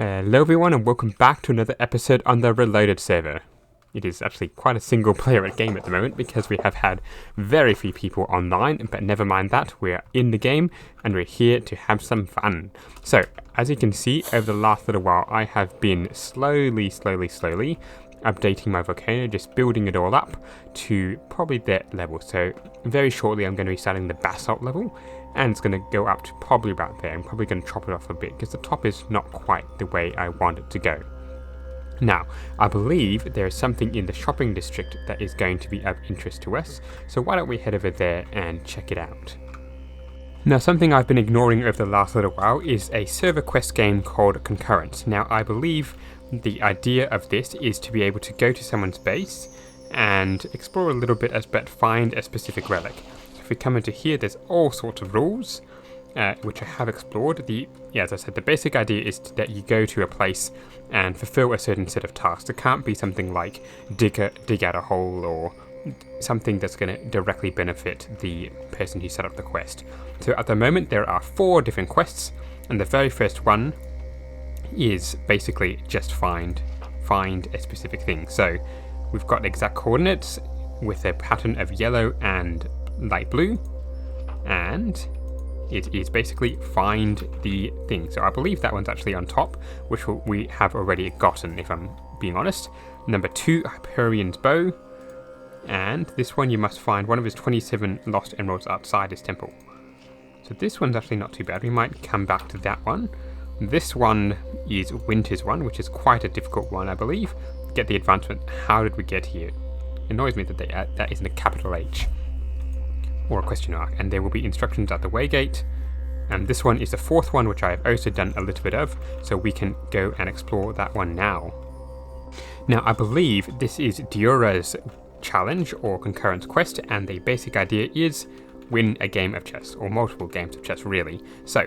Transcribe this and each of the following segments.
Hello everyone and welcome back to another episode on the Reloaded server. It is actually quite a single player game at the moment because we have had very few people online, but never mind that, we're in the game and we're here to have some fun. So, as you can see, over the last little while I have been slowly updating my volcano, just building it all up to probably that level. So very shortly I'm going to be starting the basalt level, and it's going to go up to probably about there. I'm probably going to chop it off a bit because the top is not quite the way I want it to go. Now, I believe there is something in the shopping district that is going to be of interest to us, so why don't we head over there and check it out. Now, something I've been ignoring over the last little while is a server quest game called Concurrent. Now, I believe the idea of this is to be able to go to someone's base and explore a little bit, but find a specific relic. So if we come into here, there's all sorts of rules, which I have explored. As I said, the basic idea is that you go to a place and fulfill a certain set of tasks. It can't be something like dig out a hole or something that's going to directly benefit the person who set up the quest. So at the moment there are 4 different quests, and the very first one is basically just find a specific thing. So we've got exact coordinates with a pattern of yellow and light blue, and it is basically find the thing. So I believe that one's actually on top, which we have already gotten, if I'm being honest. Number 2, Hyperion's bow, and this one you must find one of his 27 lost emeralds outside his temple. So this one's actually not too bad. We might come back to that one. This one is Winter's one, which is quite a difficult one, I believe. Get the advancement. How did we get here? It annoys me that that isn't a capital H or a question mark. And there will be instructions at the waygate. And this one is the 4th one, which I have also done a little bit of, so we can go and explore that one now. Now, I believe this is Diora's challenge or concurrent quest, and the basic idea is win a game of chess, or multiple games of chess, really. So,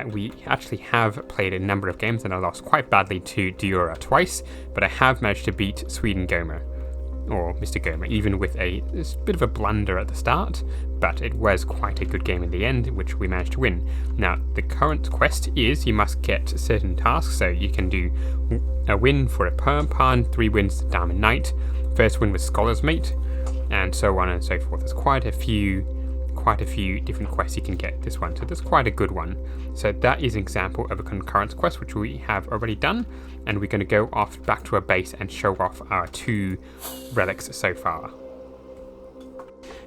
we actually have played a number of games and I lost quite badly to Diora twice, but I have managed to beat Sweden Gomer, or Mr. Gomer, even with a bit of a blunder at the start, but it was quite a good game in the end, which we managed to win. Now, the current quest is you must get certain tasks, so you can do a win for a perm pawn, 3 wins to Diamond Knight, first win with Scholar's Mate, and so on and so forth. There's quite a few different quests you can get this one, so that's quite a good one. So that is an example of a concurrent quest which we have already done, and we're going to go off back to our base and show off our 2 relics so far.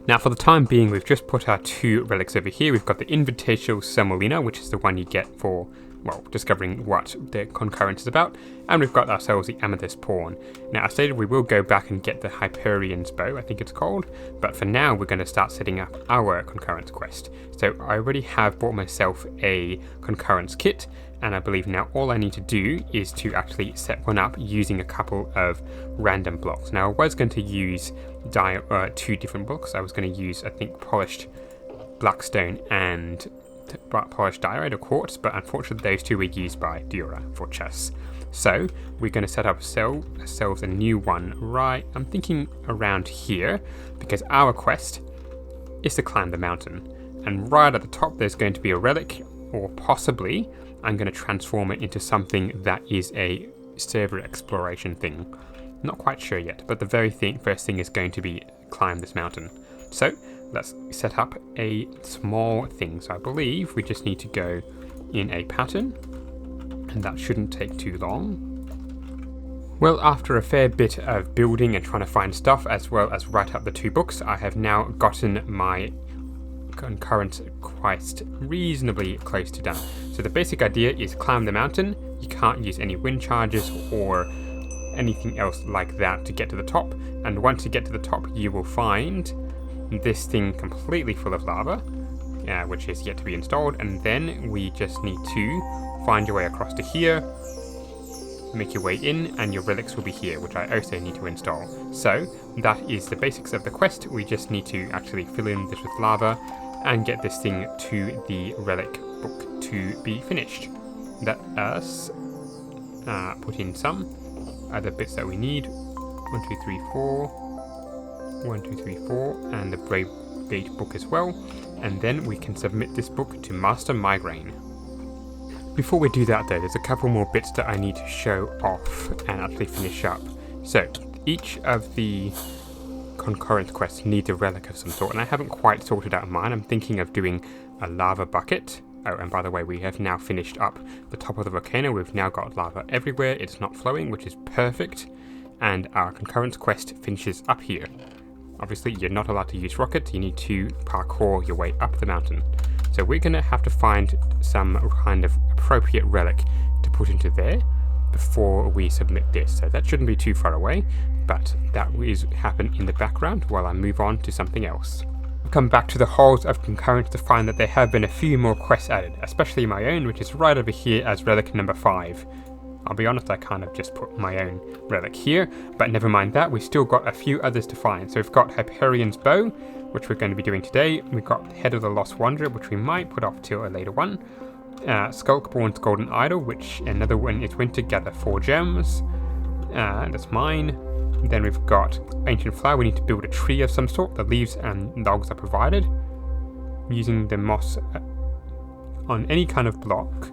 Now, for the time being, we've just put our 2 relics over here. We've got the Invitational Semolina, which is the one you get for, well, discovering what the concurrent is about, and we've got ourselves the Amethyst Pawn. Now, I stated we will go back and get the Hyperion's bow, I think it's called, but for now we're going to start setting up our concurrent quest. So I already have bought myself a concurrence kit, and I believe now all I need to do is to actually set one up using a couple of random blocks. Now, I was going to use 2 different blocks. I was going to use, I think, polished blackstone and polished diorite or quartz, but unfortunately those 2 were used by Diora for chess. So we're going to set up ourselves a new one right, I'm thinking around here, because our quest is to climb the mountain, and right at the top there's going to be a relic, or possibly I'm going to transform it into something that is a server exploration thing. Not quite sure yet, but the very first thing is going to be climb this mountain. So let's set up a small thing. So I believe we just need to go in a pattern, and that shouldn't take too long. Well, after a fair bit of building and trying to find stuff, as well as write up the 2 books, I have now gotten my concurrent quest reasonably close to done. So the basic idea is climb the mountain. You can't use any wind charges or anything else like that to get to the top, and once you get to the top you will find this thing completely full of lava, which is yet to be installed, and then we just need to find your way across to here, make your way in, and your relics will be here, which I also need to install. So that is the basics of the quest. We just need to actually fill in this with lava and get this thing to the relic book to be finished. Let us put in some other bits that we need. 1, 2, 3, 4. 1, 2, 3, 4, and the Brave Gate book as well, and then we can submit this book to Master Migraine. Before we do that though, there's a couple more bits that I need to show off and actually finish up. So, each of the concurrent quests needs a relic of some sort, and I haven't quite sorted out mine. I'm thinking of doing a lava bucket. Oh, and by the way, we have now finished up the top of the volcano. We've now got lava everywhere. It's not flowing, which is perfect. And our concurrent quest finishes up here. Obviously, you're not allowed to use rockets. You need to parkour your way up the mountain. So we're going to have to find some kind of appropriate relic to put into there before we submit this. So that shouldn't be too far away, but that is happen in the background while I move on to something else. I'll come back to the halls of concurrence to find that there have been a few more quests added, especially my own, which is right over here as relic number 5. I'll be honest, I kind of just put my own relic here, but never mind that, we've still got a few others to find. So we've got Hyperion's Bow, which we're going to be doing today. We've got Head of the Lost Wanderer, which we might put off till a later one. Skulkborn's Golden Idol, which another one is Winter Gather 4 gems. That's mine. Then we've got Ancient Flower. We need to build a tree of some sort. The leaves and logs are provided. Using the moss on any kind of block.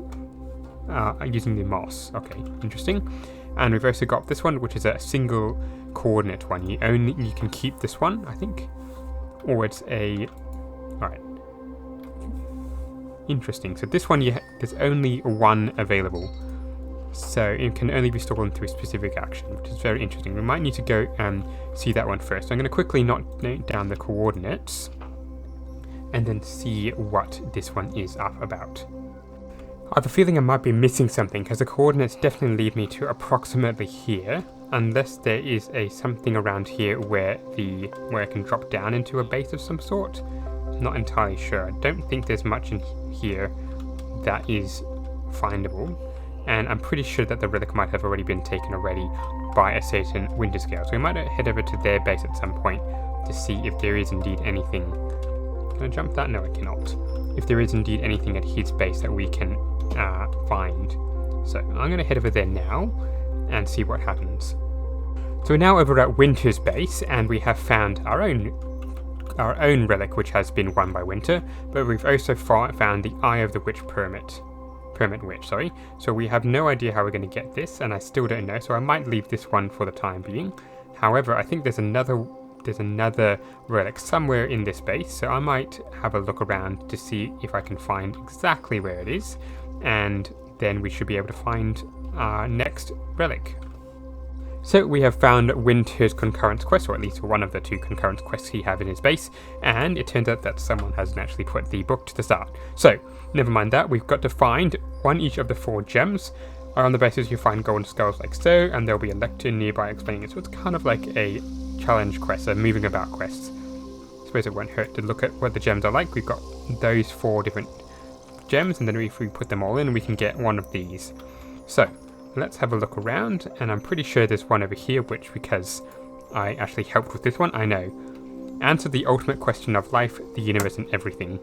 Using the moss. Okay, interesting. And we've also got this one, which is a single coordinate one. You can keep this one, I think. Or it's a... Alright. Interesting. So this one, there's only one available. So it can only be stolen through a specific action, which is very interesting. We might need to go and see that one first. So I'm going to quickly note down the coordinates and then see what this one is up about. I have a feeling I might be missing something because the coordinates definitely lead me to approximately here, unless there is something around here where I can drop down into a base of some sort. I'm not entirely sure. I don't think there's much in here that is findable, and I'm pretty sure that the relic might have already been taken already by a certain winter scale. So we might head over to their base at some point to see if there is indeed anything. Can I jump that? No, I cannot. If there is indeed anything at his base that we can find. So I'm going to head over there now and see what happens. So we're now over at Winter's base, and we have found our own relic, which has been won by Winter, but we've also found the Eye of the Witch Permit Witch, sorry. So we have no idea how we're going to get this, and I still don't know, so I might leave this one for the time being. However, I think there's another relic somewhere in this base, so I might have a look around to see if I can find exactly where it is, and then we should be able to find our next relic. So we have found Winter's concurrent quest, or at least one of the 2 concurrent quests he have in his base, and it turns out that someone hasn't actually put the book to the start. So, never mind that, we've got to find one each of the 4 gems. On the basis you find golden skulls like so, and there'll be a lectern nearby explaining it. So it's kind of like a challenge quest, a moving about quest. I suppose it won't hurt to look at what the gems are like. We've got those 4 different gems, and then if we put them all in, we can get one of these. So, let's have a look around, and I'm pretty sure there's one over here, which, because I actually helped with this one, I know. Answer the ultimate question of life, the universe, and everything.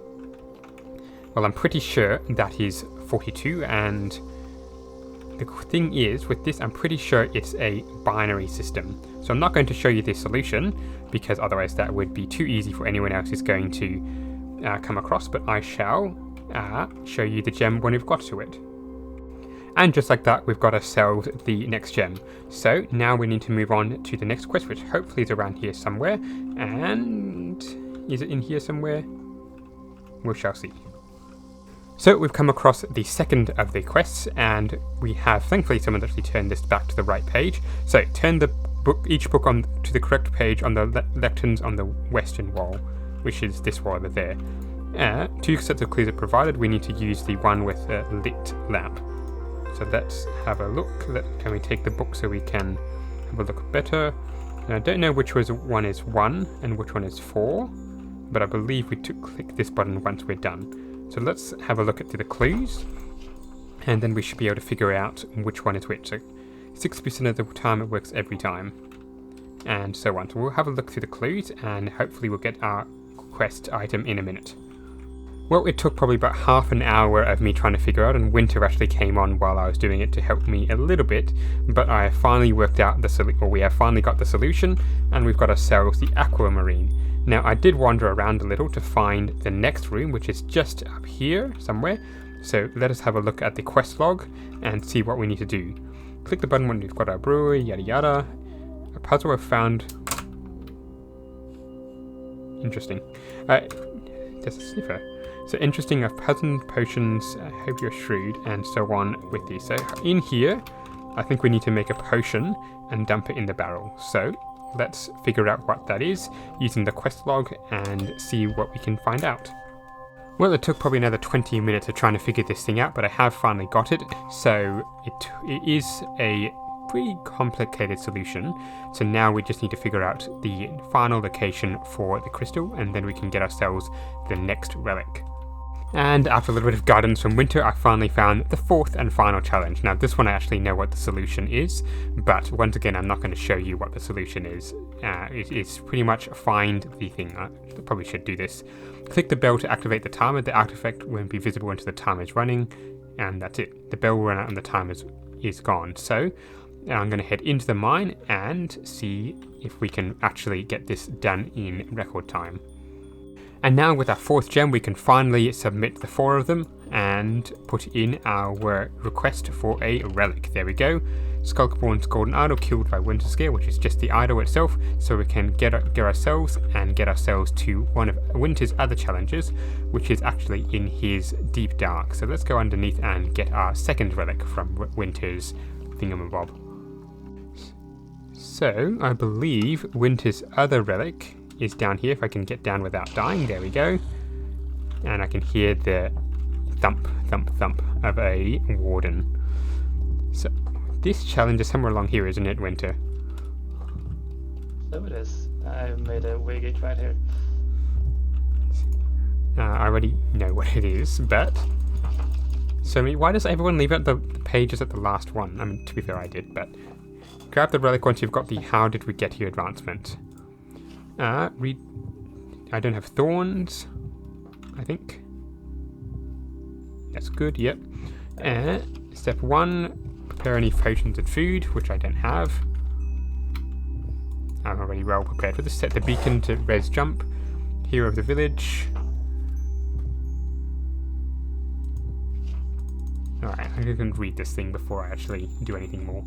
Well, I'm pretty sure that is 42, and the thing is, with this, I'm pretty sure it's a binary system. So I'm not going to show you the solution, because otherwise that would be too easy for anyone else who's going to come across, but I shall show you the gem when we've got to it. And just like that, we've got ourselves the next gem. So now we need to move on to the next quest, which hopefully is around here somewhere. And is it in here somewhere? We shall see. So we've come across the second of the quests, and we have, thankfully, someone actually turned this back to the right page. So turn each book on to the correct page on the lecterns on the western wall, which is this wall over there. 2 sets of clues are provided. We need to use the one with a lit lamp. So let's have a look. Can we take the book so we can have a look better? And I don't know which one is 1 and which one is 4, but I believe we click this button once we're done. So let's have a look at the clues, and then we should be able to figure out which one is which. So 60% of the time it works every time, and so on. So we'll have a look through the clues, and hopefully we'll get our quest item in a minute. Well, it took probably about half an hour of me trying to figure out, and Winter actually came on while I was doing it to help me a little bit, but I finally worked out we have finally got the solution, and we've got ourselves the aquamarine. Now, I did wander around a little to find the next room, which is just up here somewhere, So let us have a look at the quest log and see what we need to do. Click the button when we've got our brewery, yada yada. A puzzle I've found. Interesting. There's a sniffer. So interesting, I've puzzled potions, I hope you're shrewd, and so on with these. So in here, I think we need to make a potion and dump it in the barrel. So let's figure out what that is using the quest log and see what we can find out. Well, it took probably another 20 minutes of trying to figure this thing out, but I have finally got it. So it is a pretty complicated solution. So now we just need to figure out the final location for the crystal, and then we can get ourselves the next relic. And after a little bit of guidance from Winter, I finally found the fourth and final challenge. Now this one I actually know what the solution is, but once again I'm not going to show you what the solution is. It's pretty much find the thing. I probably should do this. Click the bell to activate the timer. The artifact won't be visible until the timer is running, and that's it. The bell will run out and the timer is gone. So I'm going to head into the mine and see if we can actually get this done in record time. And now with our fourth gem, we can finally submit the 4 of them and put in our request for a relic. There we go. Skulkborn's golden idol killed by Winter Scare, which is just the idol itself, so we can get ourselves to one of Winter's other challenges, which is actually in his Deep Dark. So let's go underneath and get our second relic from Winter's thingamabob. So I believe Winter's other relic is down here. If I can get down without dying, there we go. And I can hear the thump, thump, thump of a warden. So this challenge is somewhere along here, isn't it, Winter? So it is. I made a waygate right here. I already know what it is, but... So why does everyone leave out the pages at the last one? I mean, to be fair, I did, but... Grab the relic once you've got the how did we get here advancement. I don't have thorns, I think. That's good, yep. Step 1, prepare any potions and food, which I don't have. I'm already well prepared for this. Set the beacon to res jump. Hero of the village. Alright, I can read this thing before I actually do anything more.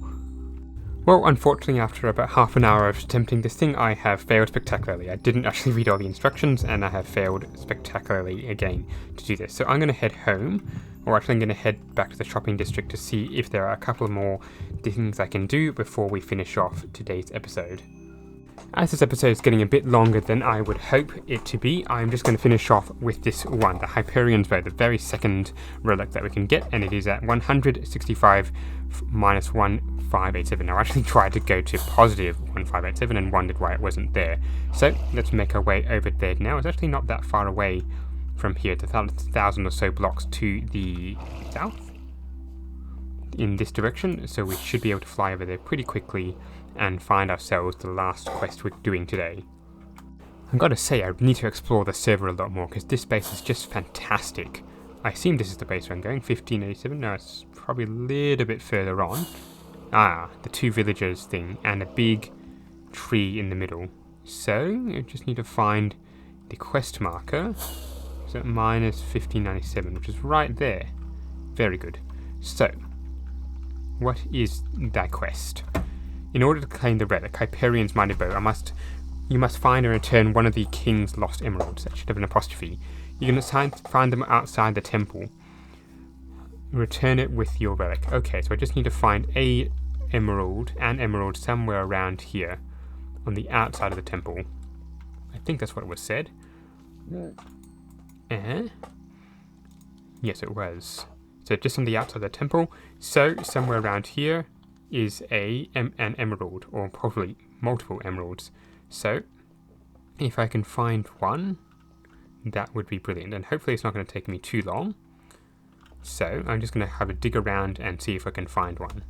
Well, unfortunately, after about half an hour of attempting this thing, I have failed spectacularly. I didn't actually read all the instructions, and I have failed spectacularly again to do this. So I'm going to head home, or actually I'm going to head back to the shopping district to see if there are a couple more things I can do before we finish off today's episode. As this episode is getting a bit longer than I would hope it to be, I'm just going to finish off with this one, the Hyperion's Bow, the very second relic that we can get, and it is at 165 minus 1587. Now I actually tried to go to positive 1587 and wondered why it wasn't there. So let's make our way over there now. It's actually not that far away from here. It's 1,000 or so blocks to the south in this direction, so we should be able to fly over there pretty quickly and find ourselves the last quest we're doing today. I've got to say, I need to explore the server a lot more, because this base is just fantastic. I assume this is the base where I'm going, 1587, no, it's probably a little bit further on. Ah, the 2 villagers thing, and a big tree in the middle. So, I just need to find the quest marker. So, minus 1597, which is right there. Very good. So, what is that quest? In order to claim the relic, Hyperion's Mighty Bow, you must find and return one of the king's lost emeralds. That should have an apostrophe. You can find them outside the temple. Return it with your relic. Okay, so I just need to find an emerald somewhere around here, on the outside of the temple. I think that's what it was said. Yes, it was. So just on the outside of the temple. So somewhere around here is an emerald, or probably multiple emeralds. So if I can find one, that would be brilliant, and hopefully it's not going to take me too long. So I'm just going to have a dig around and see if I can find one.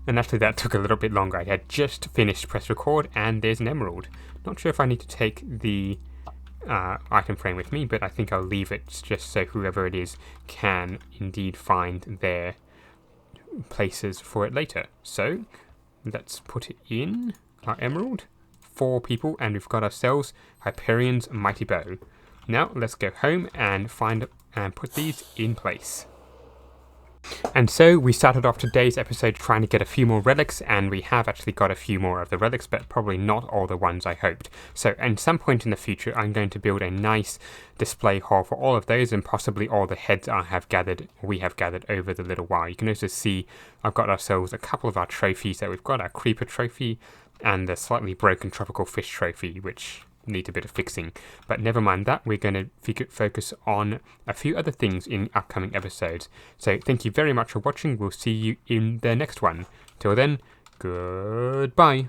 And actually that took a little bit longer. I had just finished press record and there's an emerald. Not sure if I need to take the item frame with me, but I think I'll leave it just so whoever it is can indeed find their places for it later. So let's put it in our emerald. 4 people, and we've got ourselves Hyperion's Mighty Bow. Now let's go home and find and put these in place. And so we started off today's episode trying to get a few more relics, and we have actually got a few more of the relics, but probably not all the ones I hoped. So at some point in the future, I'm going to build a nice display hall for all of those, and possibly all the heads we have gathered over the little while. You can also see I've got ourselves a couple of our trophies. So we've got our creeper trophy and the slightly broken tropical fish trophy, which need a bit of fixing, but never mind that. We're going to focus on a few other things in upcoming episodes. So thank you very much for watching. We'll see you in the next one. Till then, goodbye.